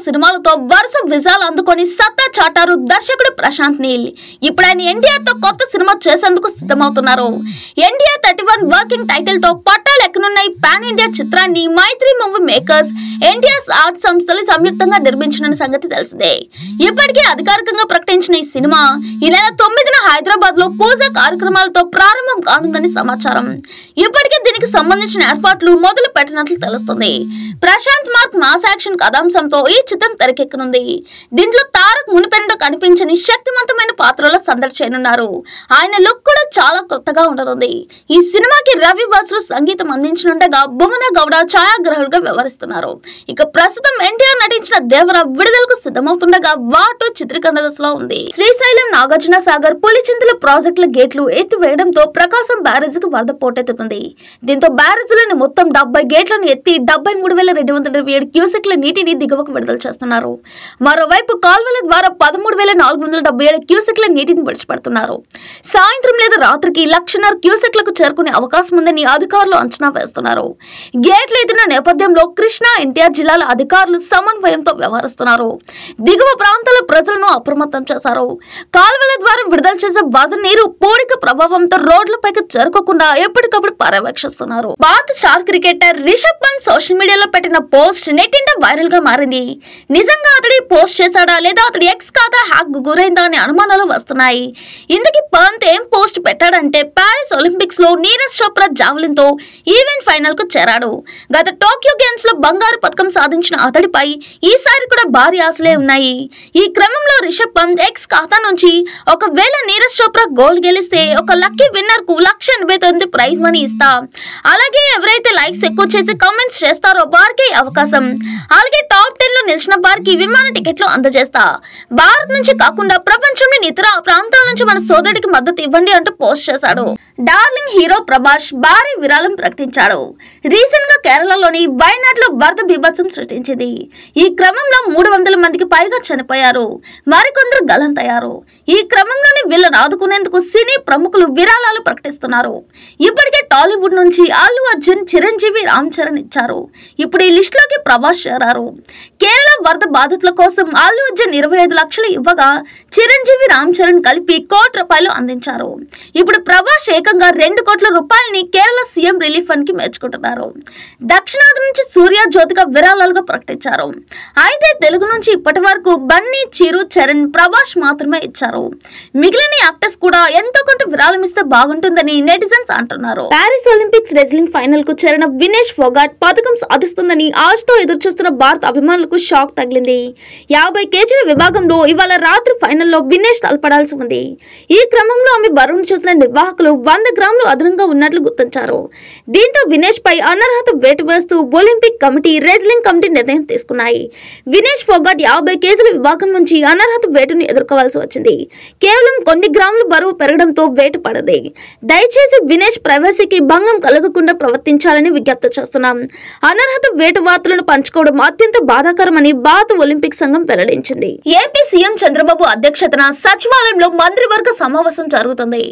సినిమాలతో వరుస విజయాలు అందుకొని సత్తా చాటారు దర్శకుడు ప్రశాంత్ నీల్. ఇప్పుడు ఆయన ఎన్టీఆర్ తో కొత్త సినిమా చేసేందుకు సిద్ధమవుతున్నారు. ఎన్టీఆర్ 31 వర్కింగ్ టైటిల్ తో పట్టాలు ఎక్కనున్న ఈ పాన్ ఇండియా చిత్రాన్ని మైత్రి మూవీ మేకర్స్, ఎన్టీఆర్ ఆర్ట్ సంస్థలు సంయుక్తంగా నిర్మించిన సంగతి తెలిసిందే. ఇప్పటికే అధికారికంగా ప్రకటించిన ఈ సినిమా ఈ నెల 9న హైదరాబాద్ లో పూజా కార్యక్రమాలతో ప్రారంభం కానుందని సమాచారం. ఇప్పటికే దీనికి సంబంధించిన ఏర్పాట్లు మొదలు పెట్టినట్లు తెలుస్తుంది. ప్రశాంత్ మార్క్ మాస్ యాక్షన్ కథాంశంతో ఈ చిత్రం తెరకెక్కనుంది. దీంట్లో తారక్ మునిపెన్నడూ కనిపించని శక్తివంతమైన పాత్రలో సందడి చేయనున్నారు. ఆయన లుక్ కూడా చాలా కొత్తగా ఉండనుంది. ఈ సినిమాకి రవి బస్రు సంగీతం అందించనుండగా భువన గౌడ ఛాయాగ్రాహకుడిగా వ్యవహరిస్తున్నారు. ఇక ప్రస్తుతం ఎన్టీఆర్ నటించిన దేవర విడుదలకు సిద్ధమవుతుండగా వాటు చిత్రీకరణ దశలో ఉంది. శ్రీశైలం నాగార్జున సాగర్ పులిచింతల ప్రాజెక్టుల గేట్లు ఎత్తివేయడంతో ప్రకాశం బ్యారేజ్ కు వరద పోటెత్తుతుంది. దీంతో బ్యారేజ్లోని మొత్తం 70 గేట్లను ఎత్తి 73,227 క్యూసెక్ల నీటిని దిగువకు విడుదల చేస్తున్నారు. మరోవైపు కాల్వల ద్వారా 13,477 క్యూసెక్ల నీటిని విడిచిపెడుతున్నారు. సాయంత్రం లేదా రాత్రికి 1,00,000 క్యూసెక్లకు చేరుకునే అవకాశం ఉందని అధికారులు అంచనా వేస్తున్నారు. గేట్లు ఎత్తిన నేపథ్యంలో కృష్ణా, ఎన్టీఆర్ జిల్లాల అధికారులు సమన్వయంతో వ్యవహరిస్తున్నారు. దిగువ ప్రాంతాల ప్రజలను అప్రమత్తం చేశారు. కాల్వల ద్వారా విడుదల చేసే వరద నీరు పూడిక ప్రభావంతో రోడ్లపైకి చేరుకోకుండా ఎప్పటికప్పుడు పర్యవేక్షిస్తున్నారు. పాత star cricketer Rishabh Pant social మీడియాలో పెట్టిన పోస్ట్ నెట్టింట వైరల్ గా మారింది. నిజంగా అతడి పోస్ట్ చేశాడా లేదా అతడి ఎక్స్ ఖాతా హ్యాక్ గురైందా అనే అనుమానాలు వస్తున్నాయి. ఇందుకు పంత్ ఏం పోస్ట్ పెట్టాడంటే పారిస్ ఒలింపిక్స్ లో నీరజ్ చోప్రా జావెలిన్ తో ఈవెంట్ ఫైనల్ కు చేరాడు. గత టోక్యో గేమ్స్ లో బంగారు పథకం సాధించిన అతడిపై ఈసారి కూడా భారీ ఆశలే ఉన్నాయి. ఈ క్రమంలో రిషబ్ పంత్ ఎక్స్ ఖాతా నుంచి ఒకవేళ నీరజ్ చోప్రా గోల్డ్ గెలిస్తే ఒక లక్కీ విన్నర్ కు 1,89,000 ప్రైజ్ మనీ ఇస్తా. అలాగే ఎవరైతే లైక్స్ ఎక్కువ చేసి కామెంట్స్ చేస్తారో వారికి అవకాశం. అలాగే టాప్ 10 లో నిలిచిన వారికి విమాన టికెట్లు అందజేస్తా. భారత్ నుంచి కాకుండా ప్రపంచంలోని ఇతర ప్రాంతాల నుంచి మన సోదరుడికి మద్దతు ఇవ్వండి అంటూ పోస్ట్ చేశాడు. డార్లింగ్ హీరో ప్రభాస్ భారీ విరాళం ప్రకటించాడు. రీసెంట్ గా కేరళలోని వయనాడ్ లో వరద బీభత్సం సృష్టించింది. ఈ క్రమంలో 300 మందికి పైగా చనిపోయారు. మరికొందరు గల్లంతయ్యారు. ఈ క్రమంలోనే వీళ్ళని ఆదుకునేందుకు సినీ ప్రముఖులు విరాళాలు ప్రకటిస్తున్నారు. ఇప్పటికే టాలీవుడ్ నుంచి అల్లు అర్జున్, చిరంజీవి, రామ్ చరణ్ ఇచ్చారు. ఇప్పుడు ఈ లిస్ట్ లోకి ప్రభాస్ చేరారు. కేరళ వరద బాధితుల కోసం అల్లు అర్జున్ 25 లక్షలు ఇవ్వగా చిరంజీవి, రామ్ చరణ్ కలిపి ₹1,00,00,000 అందించారు. ఇప్పుడు ప్రభాస్ ఏకంగా ₹2,00,00,000 కేరళ సీఎం రిలీఫ్ ఫండ్ కి మెచ్చుకుంటున్నారు. దక్షిణాది నుంచి సూర్య, జ్యోతిగా విరాళాలుగా ప్రకటించారు. అయితే తెలుగు నుంచి ఇప్పటి వరకు బన్నీ, చిరు, చరణ్, ప్రభాస్ మాత్రమే ఇచ్చారు. మిగిలిన యాక్టర్స్ కూడా ఎంతో కొంత విరాళం ఇస్తే బాగుంటుందని నెటిజన్స్ అంటున్నారు. పారిస్ ఒలింపిక్స్ రెజ్లింగ్ ఫైనల్ కు చేరిన వినేష్ ఫోగాట్ పథకం సాధిస్తుందని ఆశతో ఎదురు చూస్తున్న భారత అభిమానులకు షాక్ తగిలింది. 50 కేజీల విభాగంలో ఇవాళ రాత్రి ఫైనల్లో వినేష్ తలపడాల్సి ఉంది. ఈ క్రమంలో ఆమె బరువును చూసిన నిర్వాహకులు 100 గ్రాములు అదనంగా ఉన్నట్లు గుర్తించారు. దీంతో వినేష్ పై అనర్హత వేటు వేస్తూ ఒలింపిక్ కమిటీ, రెజ్లింగ్ కమిటీ నిర్ణయం తీసుకున్నాయి. వినేష్ ఫోగాట్ 50 కేజీల విభాగం నుంచి అనర్హత వేటును ఎదుర్కోవాల్సి వచ్చింది. కేవలం కొన్ని గ్రాములు బరువు పెరగడంతో వేటు పడది. దయచేసి వినేష్ ప్రైవసీకి భంగం కలగకుండా ప్రవర్తించాలని విజ్ఞప్తి చేస్తున్నాం. అనర్హత వేటు వార్తలను పంచుకోవడం అత్యంత బాధాకరమని భారత ఒలింపిక్ సంఘం వెల్లడించింది. ఏపీ సీఎం చంద్రబాబు అధ్యక్షతన సచివాలయంలో మంత్రివర్గ సమావేశం జరుగుతుంది.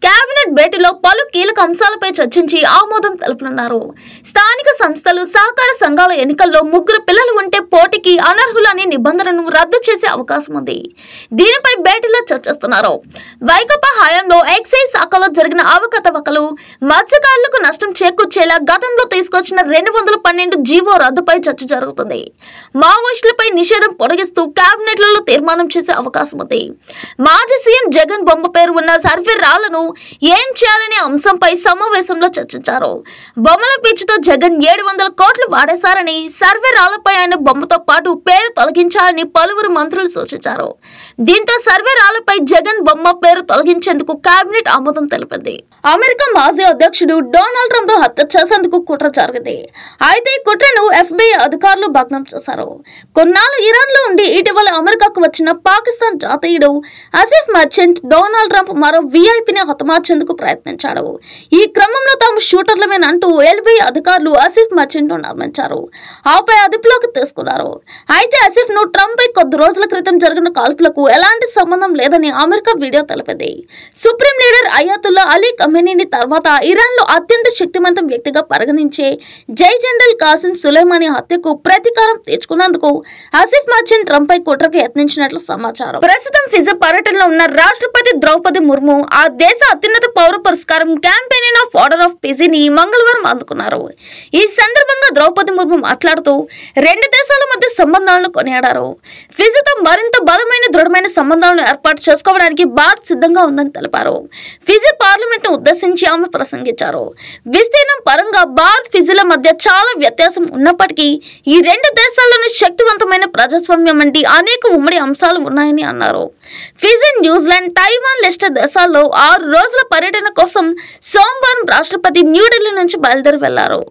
కేబినెట్ భేటీలో పలు కీలక అంశాలపై చర్చించి ఆమోదం తెలుపనున్నారు. స్థానిక సంస్థలు, సహకార సంఘాల ఎన్నికల్లో 3 పిల్లలు ఉంటే పోటీకి అనర్హులనే నిబంధనను రద్దు చేసే అవకాశం ఉంది. దీనిపై భేటీలో చర్చిస్తున్నారు. వైకాపా హయాంలో ఎక్సైజ్ శాఖలో జరిగిన అవకతవకలు, మత్స్యకారులకు నష్టం చేకూర్చేలా గతంలో తీసుకొచ్చిన 212 జీవో రద్దుపై చర్చ జరుగుతుంది. మావోయిస్టులపై నిషేధం పొడిగిస్తూ కేబినెట్లలో తీర్మానం చేసే అవకాశం ఉంది. మాజీ సీఎం జగన్ బొమ్మ పేరు ఉన్న సర్వే రాళ్లను ఏం చేయాలనే అంశంపై సమావేశంలో చర్చించారు. బొమ్మల పిచ్చితో జగన్ 700 కోట్లు వాడేశారని, సర్వే రాళ్లపై ఆయన బొమ్మతో పాటు పేరు తొలగించాలని పలువురు మంత్రులు సూచించారు. దీంతో సర్వే రాళ్లపై జగన్ బొమ్మ పేరు తొలగించేందుకు కేబినెట్ ఆమోదం తెలిపింది. అమెరికా మాజీ అధ్యక్షుడు డొనాల్డ్ ట్రంప్ హత్య చేసేందుకు కుట్ర జరిగింది. అయితే ఈ కుట్రను FBI అధికారులు భగ్నం చేశారు. కొన్నాళ్ళు ఇరాన్ లో ఉండి ఇటీవల అమెరికాకు వచ్చిన పాకిస్తాన్ జాతీయుడు ఆసిఫ్ మర్చెంట్ డొనాల్డ్ ట్రంప్ మరో VIPని హతమార్చేందుకు ప్రయత్నించాడు. ఈ క్రమంలో తాము షూటర్లమేనంటూ FBI అధికారులు ఆసిఫ్ మర్చెంట్ ను నమ్మించారు. ఆపై అదుపులోకి తీసుకున్నారు. అయితే ఆసిఫ్ ను ట్రంప్ పై కొద్ది రోజుల క్రితం జరిగిన కాల్పులకు ఎలాంటి సంబంధం లేదని అమెరికా వీడియో తెలిపింది. సుప్రీం లీడర్ అయాతుల్లా అలీ ఖమేనీని తర్వాత ఇరాన్ లో అత్యంత శక్తివంతం వ్యక్తిగా పరిగణించే జై జనరల్ కాసిం సులేమానీ హత్యకు ప్రతీకారం తీర్చుకున్నందుకు ఆసిఫ్ మర్చెంట్ ట్రంప్ పై కుట్రకు యత్నించినట్లు సమాచారం. ప్రస్తుతం ఫిజీ పర్యటనలో ఉన్న రాష్ట్రపతి ద్రౌపది ముర్ము ఆ దేశ అత్యున్నత పౌర పురస్కారం క్యాంపెయిన్ ఆఫ్ ఆర్డర్ ఆఫ్ పీజీని మంగళవారం అందుకున్నారు. ఈ సందర్భంగా ద్రౌపది ముర్ము మాట్లాడుతూ రెండు దేశాల మధ్య సంబంధాలను కొనియాడారు. ఫిజీతో మరింత బలమైన దృఢమైన సంబంధాలను ఏర్పాటు చేసుకోవడానికి భారత్ సిద్ధంగా ఉందని తెలిపారు. ఫిజీ పార్లమెంట్ ను ఉద్దేశించి ఆమె ప్రసంగించారు. విస్తీర్ణం పరంగా భారత్ ఫిజీల మధ్య చాలా వ్యత్యాసం ఉన్నప్పటికీ ఈ రెండు దేశాల్లోని శక్తివంతమైన ప్రజాస్వామ్యం వంటి అనేక ఉమ్మడి అంశాలు ఉన్నాయని అన్నారు. ఫిజీ, న్యూజిలాండ్, తైవాన్ లిస్ట్ దేశాల్లో 6 రోజుల పర్యటన కోసం సోమవారం రాష్ట్రపతి న్యూఢిల్లీ నుంచి బయలుదేరి వెళ్లారు.